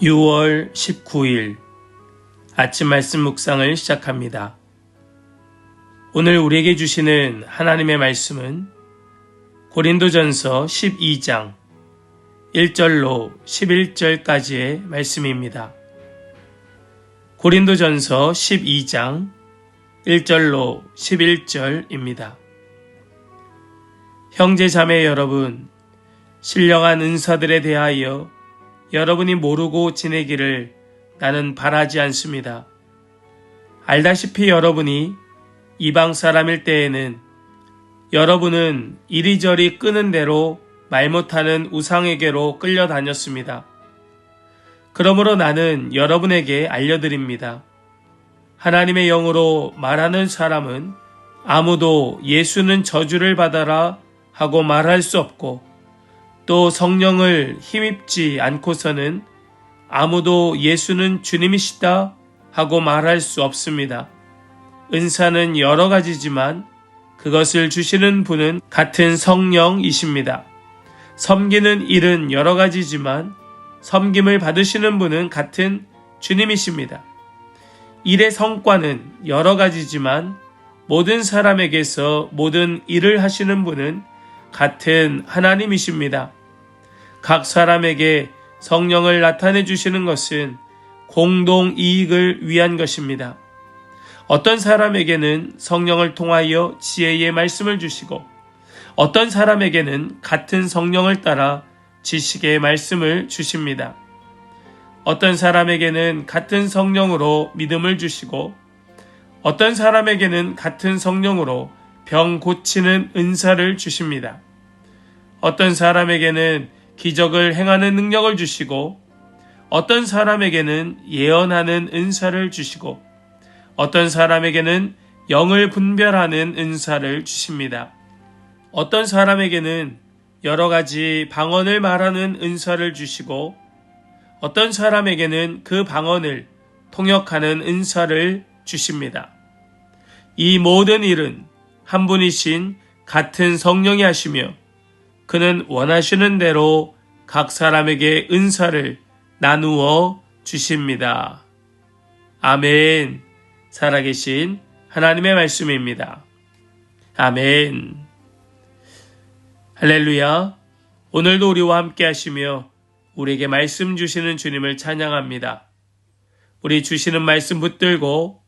6월 19일 아침 말씀 묵상을 시작합니다. 오늘 우리에게 주시는 하나님의 말씀은 고린도전서 12장 1절로 11절까지의 말씀입니다. 고린도전서 12장 1절로 11절입니다. 형제 자매 여러분, 신령한 은사들에 대하여 여러분이 모르고 지내기를 나는 바라지 않습니다. 알다시피 여러분이 이방 사람일 때에는 여러분은 이리저리 끄는 대로 말 못하는 우상에게로 끌려다녔습니다. 그러므로 나는 여러분에게 알려드립니다. 하나님의 영으로 말하는 사람은 아무도 예수는 저주를 받아라 하고 말할 수 없고, 또 성령을 힘입지 않고서는 아무도 예수는 주님이시다 하고 말할 수 없습니다. 은사는 여러 가지지만 그것을 주시는 분은 같은 성령이십니다. 섬기는 일은 여러 가지지만 섬김을 받으시는 분은 같은 주님이십니다. 일의 성과는 여러 가지지만 모든 사람에게서 모든 일을 하시는 분은 같은 하나님이십니다. 각 사람에게 성령을 나타내 주시는 것은 공동 이익을 위한 것입니다. 어떤 사람에게는 성령을 통하여 지혜의 말씀을 주시고, 어떤 사람에게는 같은 성령을 따라 지식의 말씀을 주십니다. 어떤 사람에게는 같은 성령으로 믿음을 주시고, 어떤 사람에게는 같은 성령으로 병 고치는 은사를 주십니다. 어떤 사람에게는 기적을 행하는 능력을 주시고, 어떤 사람에게는 예언하는 은사를 주시고, 어떤 사람에게는 영을 분별하는 은사를 주십니다. 어떤 사람에게는 여러 가지 방언을 말하는 은사를 주시고, 어떤 사람에게는 그 방언을 통역하는 은사를 주십니다. 이 모든 일은 한 분이신 같은 성령이 하시며, 그는 원하시는 대로 각 사람에게 은사를 나누어 주십니다. 아멘. 살아계신 하나님의 말씀입니다. 아멘. 할렐루야. 오늘도 우리와 함께 하시며 우리에게 말씀 주시는 주님을 찬양합니다. 우리 주시는 말씀 붙들고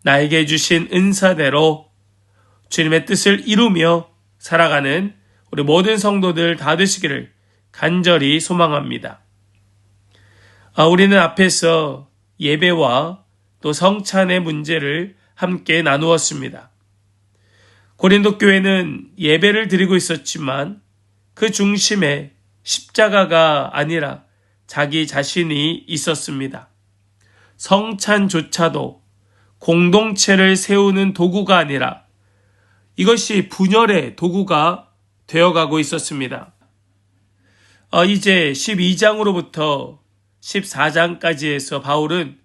나에게 주신 은사대로 주님의 뜻을 이루며 살아가는 우리 모든 성도들 다 되시기를 간절히 소망합니다. 우리는 앞에서 예배와 또 성찬의 문제를 함께 나누었습니다. 고린도 교회는 예배를 드리고 있었지만 그 중심에 십자가가 아니라 자기 자신이 있었습니다. 성찬조차도 공동체를 세우는 도구가 아니라 이것이 분열의 도구가 되어가고 있었습니다. 이제 12장으로부터 14장까지 해서 바울은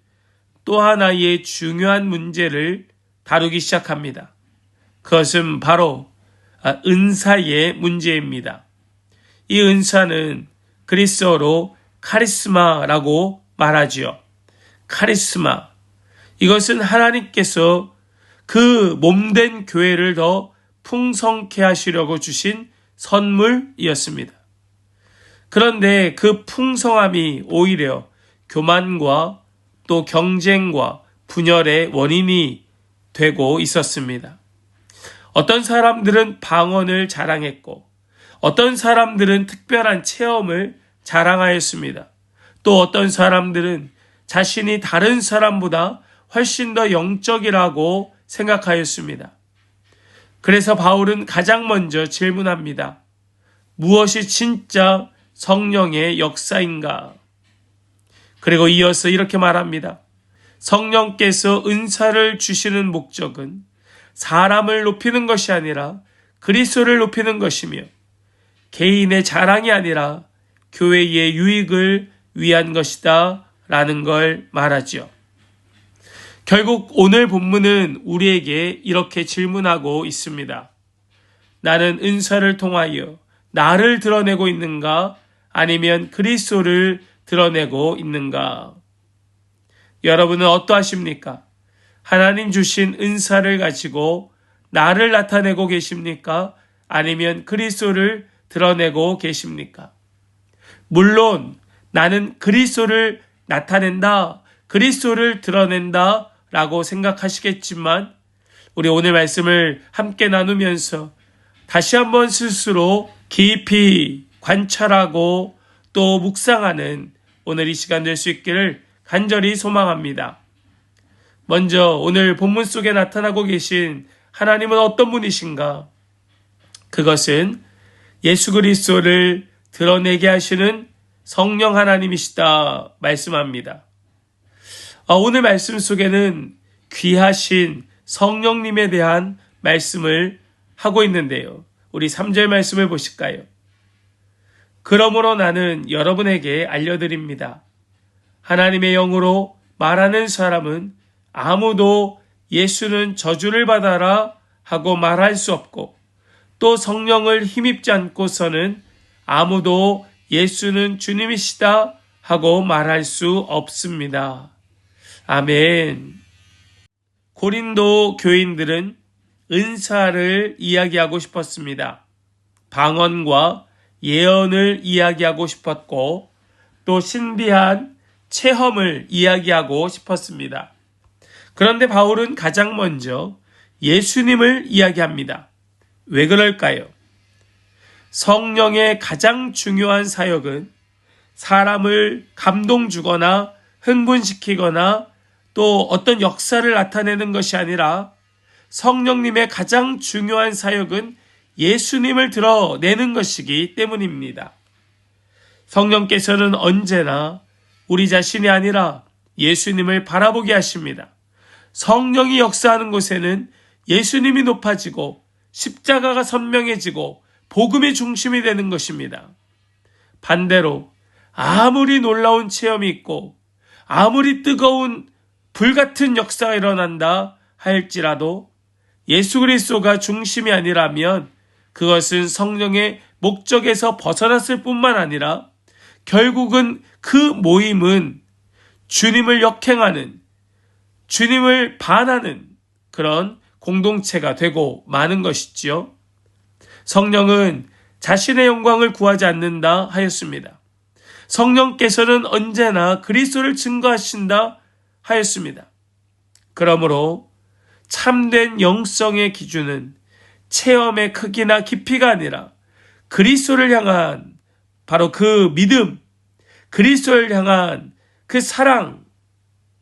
또 하나의 중요한 문제를 다루기 시작합니다. 그것은 바로 은사의 문제입니다. 이 은사는 그리스어로 카리스마라고 말하지요. 카리스마. 이것은 하나님께서 그 몸된 교회를 더 풍성케 하시려고 주신 선물이었습니다. 그런데 그 풍성함이 오히려 교만과 또 경쟁과 분열의 원인이 되고 있었습니다. 어떤 사람들은 방언을 자랑했고, 어떤 사람들은 특별한 체험을 자랑하였습니다. 또 어떤 사람들은 자신이 다른 사람보다 훨씬 더 영적이라고 생각하였습니다. 그래서 바울은 가장 먼저 질문합니다. 무엇이 진짜 성령의 역사인가? 그리고 이어서 이렇게 말합니다. 성령께서 은사를 주시는 목적은 사람을 높이는 것이 아니라 그리스도를 높이는 것이며, 개인의 자랑이 아니라 교회의 유익을 위한 것이다 라는 걸 말하죠. 결국 오늘 본문은 우리에게 이렇게 질문하고 있습니다. 나는 은사를 통하여 나를 드러내고 있는가? 아니면 그리스도를 드러내고 있는가? 여러분은 어떠하십니까? 하나님 주신 은사를 가지고 나를 나타내고 계십니까? 아니면 그리스도를 드러내고 계십니까? 물론 나는 그리스도를 나타낸다, 그리스도를 드러낸다 라고 생각하시겠지만 우리 오늘 말씀을 함께 나누면서 다시 한번 스스로 깊이 관찰하고 또 묵상하는 오늘 이 시간 될 수 있기를 간절히 소망합니다. 먼저 오늘 본문 속에 나타나고 계신 하나님은 어떤 분이신가? 그것은 예수 그리스도를 드러내게 하시는 성령 하나님이시다 말씀합니다. 오늘 말씀 속에는 귀하신 성령님에 대한 말씀을 하고 있는데요. 우리 3절 말씀을 보실까요? 그러므로 나는 여러분에게 알려드립니다. 하나님의 영으로 말하는 사람은 아무도 예수는 저주를 받아라 하고 말할 수 없고 또 성령을 힘입지 않고서는 아무도 예수는 주님이시다 하고 말할 수 없습니다. 아멘. 고린도 교인들은 은사를 이야기하고 싶었습니다. 방언과 예언을 이야기하고 싶었고 또 신비한 체험을 이야기하고 싶었습니다. 그런데 바울은 가장 먼저 예수님을 이야기합니다. 왜 그럴까요? 성령의 가장 중요한 사역은 사람을 감동 주거나 흥분시키거나 또 어떤 역사를 나타내는 것이 아니라 성령님의 가장 중요한 사역은 예수님을 드러내는 것이기 때문입니다. 성령께서는 언제나 우리 자신이 아니라 예수님을 바라보게 하십니다. 성령이 역사하는 곳에는 예수님이 높아지고 십자가가 선명해지고 복음의 중심이 되는 것입니다. 반대로 아무리 놀라운 체험이 있고 아무리 뜨거운 불같은 역사가 일어난다 할지라도 예수 그리스도가 중심이 아니라면 그것은 성령의 목적에서 벗어났을 뿐만 아니라 결국은 그 모임은 주님을 역행하는, 주님을 반하는 그런 공동체가 되고 마는 것이지요. 성령은 자신의 영광을 구하지 않는다 하였습니다. 성령께서는 언제나 그리스도를 증거하신다 하였습니다. 그러므로 참된 영성의 기준은 체험의 크기나 깊이가 아니라 그리스도를 향한 바로 그 믿음, 그리스도를 향한 그 사랑,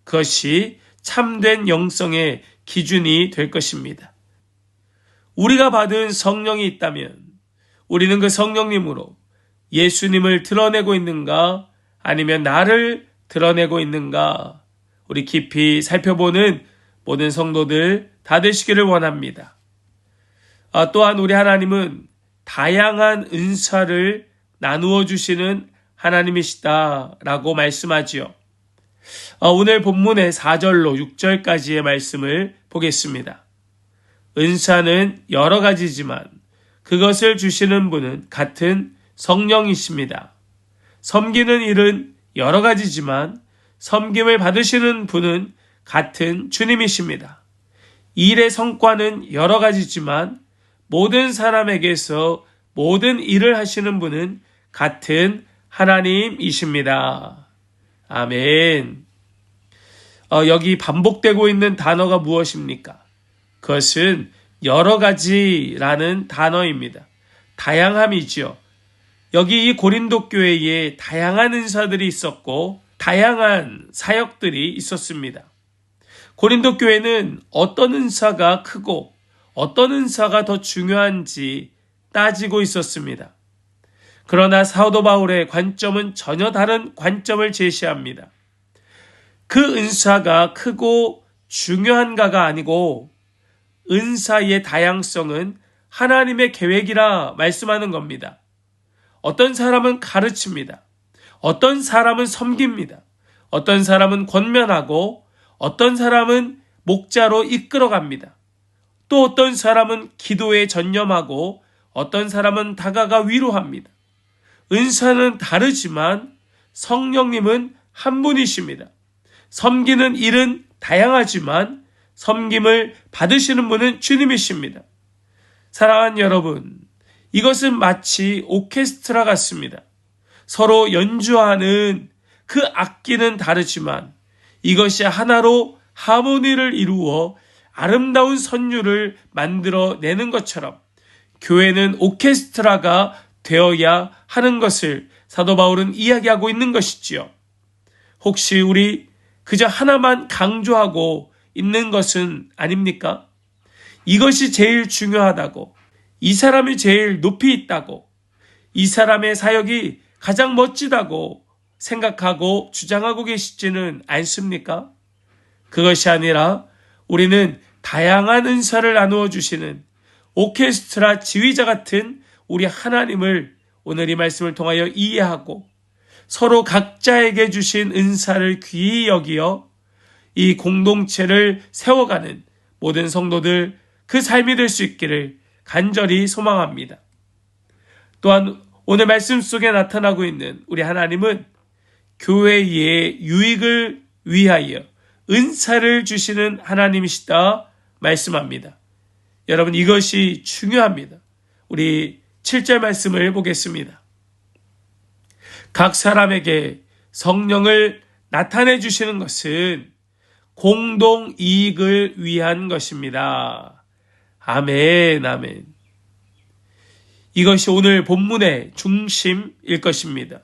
그것이 참된 영성의 기준이 될 것입니다. 우리가 받은 성령이 있다면 우리는 그 성령님으로 예수님을 드러내고 있는가 아니면 나를 드러내고 있는가 우리 깊이 살펴보는 모든 성도들 다 되시기를 원합니다. 또한 우리 하나님은 다양한 은사를 나누어 주시는 하나님이시다라고 말씀하지요. 오늘 본문의 4절로 6절까지의 말씀을 보겠습니다. 은사는 여러 가지지만 그것을 주시는 분은 같은 성령이십니다. 섬기는 일은 여러 가지지만 섬김을 받으시는 분은 같은 주님이십니다. 일의 성과는 여러 가지지만 모든 사람에게서 모든 일을 하시는 분은 같은 하나님이십니다. 아멘. 여기 반복되고 있는 단어가 무엇입니까? 그것은 여러 가지라는 단어입니다. 다양함이지요. 여기 이 고린도 교회에 다양한 은사들이 있었고 다양한 사역들이 있었습니다. 고린도 교회는 어떤 은사가 크고 어떤 은사가 더 중요한지 따지고 있었습니다. 그러나 사도 바울의 관점은 전혀 다른 관점을 제시합니다. 그 은사가 크고 중요한가가 아니고 은사의 다양성은 하나님의 계획이라 말씀하는 겁니다. 어떤 사람은 가르칩니다. 어떤 사람은 섬깁니다. 어떤 사람은 권면하고 어떤 사람은 목자로 이끌어갑니다. 또 어떤 사람은 기도에 전념하고 어떤 사람은 다가가 위로합니다. 은사는 다르지만 성령님은 한 분이십니다. 섬기는 일은 다양하지만 섬김을 받으시는 분은 주님이십니다. 사랑하는 여러분, 이것은 마치 오케스트라 같습니다. 서로 연주하는 그 악기는 다르지만 이것이 하나로 하모니를 이루어 아름다운 선율을 만들어내는 것처럼 교회는 오케스트라가 되어야 하는 것을 사도 바울은 이야기하고 있는 것이지요. 혹시 우리 그저 하나만 강조하고 있는 것은 아닙니까? 이것이 제일 중요하다고, 이 사람이 제일 높이 있다고, 이 사람의 사역이 가장 멋지다고 생각하고 주장하고 계시지는 않습니까? 그것이 아니라 우리는 다양한 은사를 나누어 주시는 오케스트라 지휘자 같은 우리 하나님을 오늘 이 말씀을 통하여 이해하고 서로 각자에게 주신 은사를 귀히 여기어 이 공동체를 세워가는 모든 성도들 그 삶이 될 수 있기를 간절히 소망합니다. 또한 오늘 말씀 속에 나타나고 있는 우리 하나님은 교회의 유익을 위하여 은사를 주시는 하나님이시다 말씀합니다. 여러분, 이것이 중요합니다. 우리 7절 말씀을 보겠습니다. 각 사람에게 성령을 나타내 주시는 것은 공동 이익을 위한 것입니다. 아멘, 아멘. 이것이 오늘 본문의 중심일 것입니다.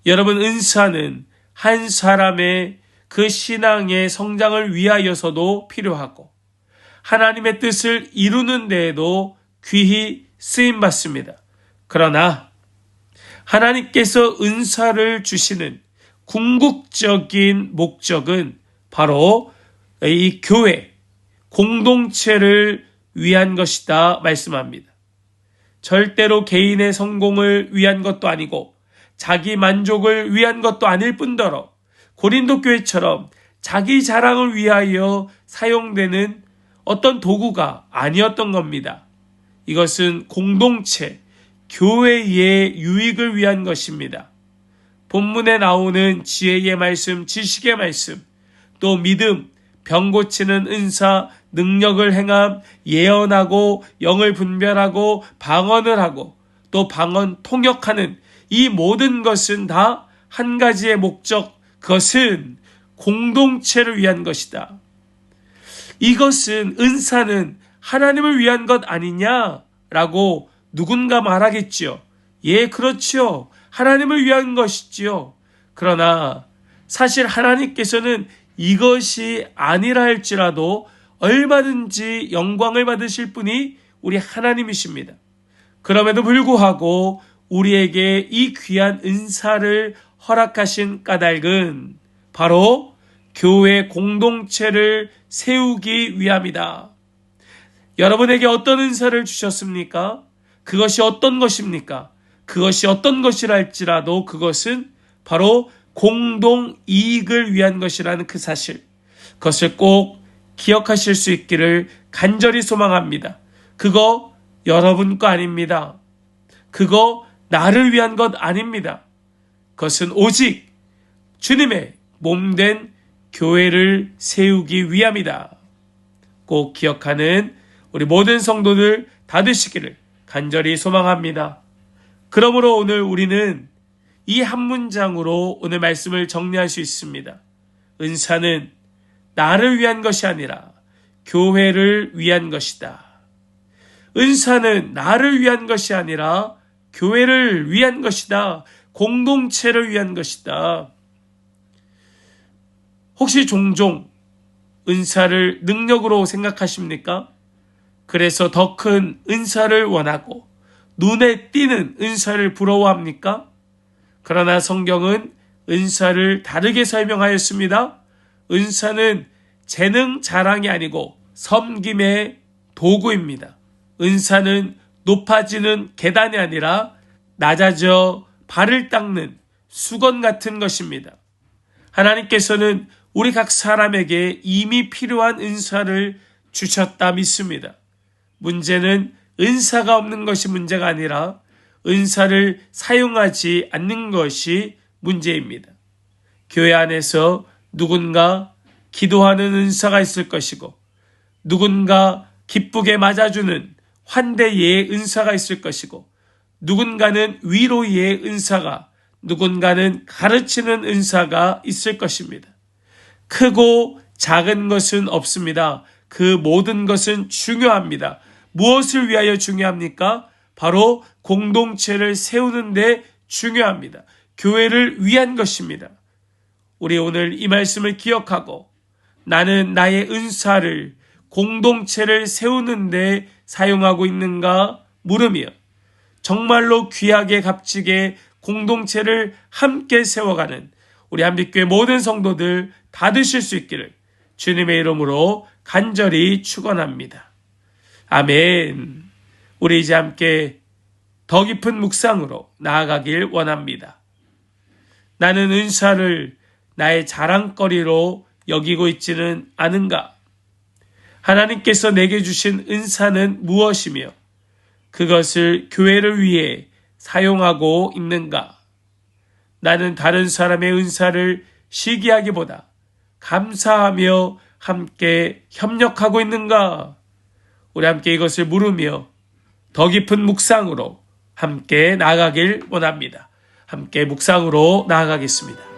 여러분, 은사는 한 사람의 그 신앙의 성장을 위하여서도 필요하고 하나님의 뜻을 이루는 데에도 귀히 쓰임받습니다. 그러나 하나님께서 은사를 주시는 궁극적인 목적은 바로 이 교회, 공동체를 위한 것이다 말씀합니다. 절대로 개인의 성공을 위한 것도 아니고 자기 만족을 위한 것도 아닐 뿐더러 고린도 교회처럼 자기 자랑을 위하여 사용되는 어떤 도구가 아니었던 겁니다. 이것은 공동체, 교회의 유익을 위한 것입니다. 본문에 나오는 지혜의 말씀, 지식의 말씀, 또 믿음, 병 고치는 은사, 능력을 행함, 예언하고 영을 분별하고 방언을 하고 또 방언 통역하는 이 모든 것은 다 한 가지의 목적, 그것은 공동체를 위한 것이다. 이것은 은사는 하나님을 위한 것 아니냐라고 누군가 말하겠지요. 예, 그렇지요. 하나님을 위한 것이지요. 그러나 사실 하나님께서는 이것이 아니라 할지라도 얼마든지 영광을 받으실 분이 우리 하나님이십니다. 그럼에도 불구하고 우리에게 이 귀한 은사를 허락하신 까닭은 바로 교회 공동체를 세우기 위함이다. 여러분에게 어떤 은사를 주셨습니까? 그것이 어떤 것입니까? 그것이 어떤 것이라 할지라도 그것은 바로 공동 이익을 위한 것이라는 그 사실, 그것을 꼭 기억하실 수 있기를 간절히 소망합니다. 그거 여러분 거 아닙니다. 그거 나를 위한 것 아닙니다. 그것은 오직 주님의 몸된 교회를 세우기 위함이다. 꼭 기억하는 우리 모든 성도들 다 되시기를 간절히 소망합니다. 그러므로 오늘 우리는 이 한 문장으로 오늘 말씀을 정리할 수 있습니다. 은사는 나를 위한 것이 아니라 교회를 위한 것이다. 은사는 나를 위한 것이 아니라 교회를 위한 것이다. 공동체를 위한 것이다. 혹시 종종 은사를 능력으로 생각하십니까? 그래서 더 큰 은사를 원하고 눈에 띄는 은사를 부러워합니까? 그러나 성경은 은사를 다르게 설명하였습니다. 은사는 재능 자랑이 아니고 섬김의 도구입니다. 은사는 높아지는 계단이 아니라 낮아져 발을 닦는 수건 같은 것입니다. 하나님께서는 우리 각 사람에게 이미 필요한 은사를 주셨다 믿습니다. 문제는 은사가 없는 것이 문제가 아니라 은사를 사용하지 않는 것이 문제입니다. 교회 안에서 누군가 기도하는 은사가 있을 것이고 누군가 기쁘게 맞아주는 환대의 은사가 있을 것이고 누군가는 위로의 은사가 누군가는 가르치는 은사가 있을 것입니다. 크고 작은 것은 없습니다. 그 모든 것은 중요합니다. 무엇을 위하여 중요합니까? 바로 공동체를 세우는 데 중요합니다. 교회를 위한 것입니다. 우리 오늘 이 말씀을 기억하고 나는 나의 은사를 공동체를 세우는 데 사용하고 있는가 물으며 정말로 귀하게 값지게 공동체를 함께 세워가는 우리 한빛교회 모든 성도들 다 되실 수 있기를 주님의 이름으로 간절히 축원합니다. 아멘. 우리 이제 함께 더 깊은 묵상으로 나아가길 원합니다. 나는 은사를 나의 자랑거리로 여기고 있지는 않은가? 하나님께서 내게 주신 은사는 무엇이며 그것을 교회를 위해 사용하고 있는가? 나는 다른 사람의 은사를 시기하기보다 감사하며 함께 협력하고 있는가? 우리 함께 이것을 물으며 더 깊은 묵상으로 함께 나아가길 원합니다. 함께 묵상으로 나아가겠습니다.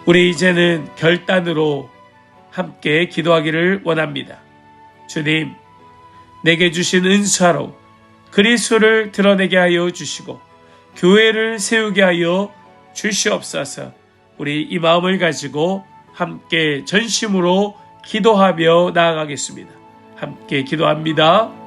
우리 이제는 결단으로 함께 기도하기를 원합니다. 주님, 내게 주신 은사로 그리스도를 드러내게 하여 주시고 교회를 세우게 하여 주시옵소서. 우리 이 마음을 가지고 함께 전심으로 기도하며 나아가겠습니다. 함께 기도합니다.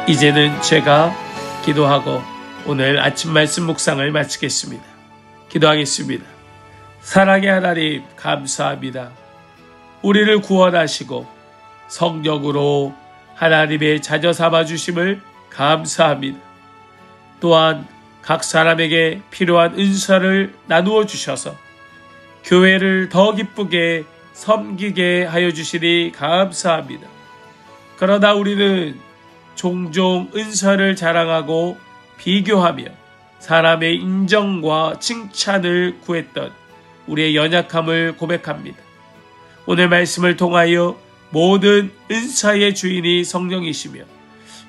이제는 제가 기도하고 오늘 아침 말씀 묵상을 마치겠습니다. 기도하겠습니다. 사랑의 하나님, 감사합니다. 우리를 구원하시고 성령으로 하나님의 자녀 삼아주심을 감사합니다. 또한 각 사람에게 필요한 은사를 나누어 주셔서 교회를 더 기쁘게 섬기게 하여 주시니 감사합니다. 그러나 우리는 종종 은사를 자랑하고 비교하며 사람의 인정과 칭찬을 구했던 우리의 연약함을 고백합니다. 오늘 말씀을 통하여 모든 은사의 주인이 성령이시며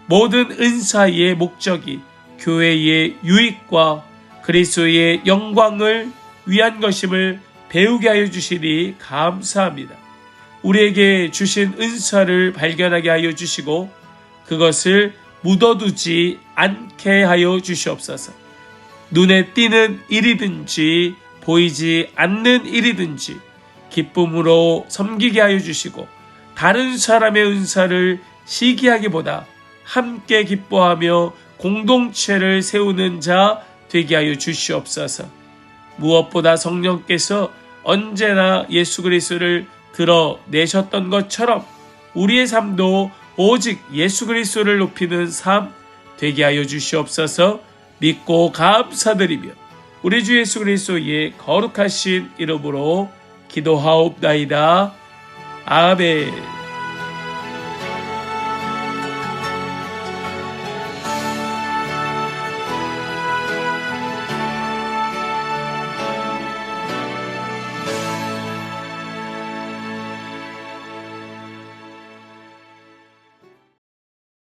모든 은사의 목적이 교회의 유익과 그리스도의 영광을 위한 것임을 배우게 하여 주시니 감사합니다. 우리에게 주신 은사를 발견하게 하여 주시고 그것을 묻어두지 않게 하여 주시옵소서. 눈에 띄는 일이든지 보이지 않는 일이든지 기쁨으로 섬기게 하여 주시고 다른 사람의 은사를 시기하기보다 함께 기뻐하며 공동체를 세우는 자 되게 하여 주시옵소서. 무엇보다 성령께서 언제나 예수 그리스도를 드러내셨던 것처럼 우리의 삶도 오직 예수 그리스도를 높이는 삶 되게 하여 주시옵소서. 믿고 감사드리며 우리 주 예수 그리스도의 거룩하신 이름으로 기도하옵나이다. 아멘.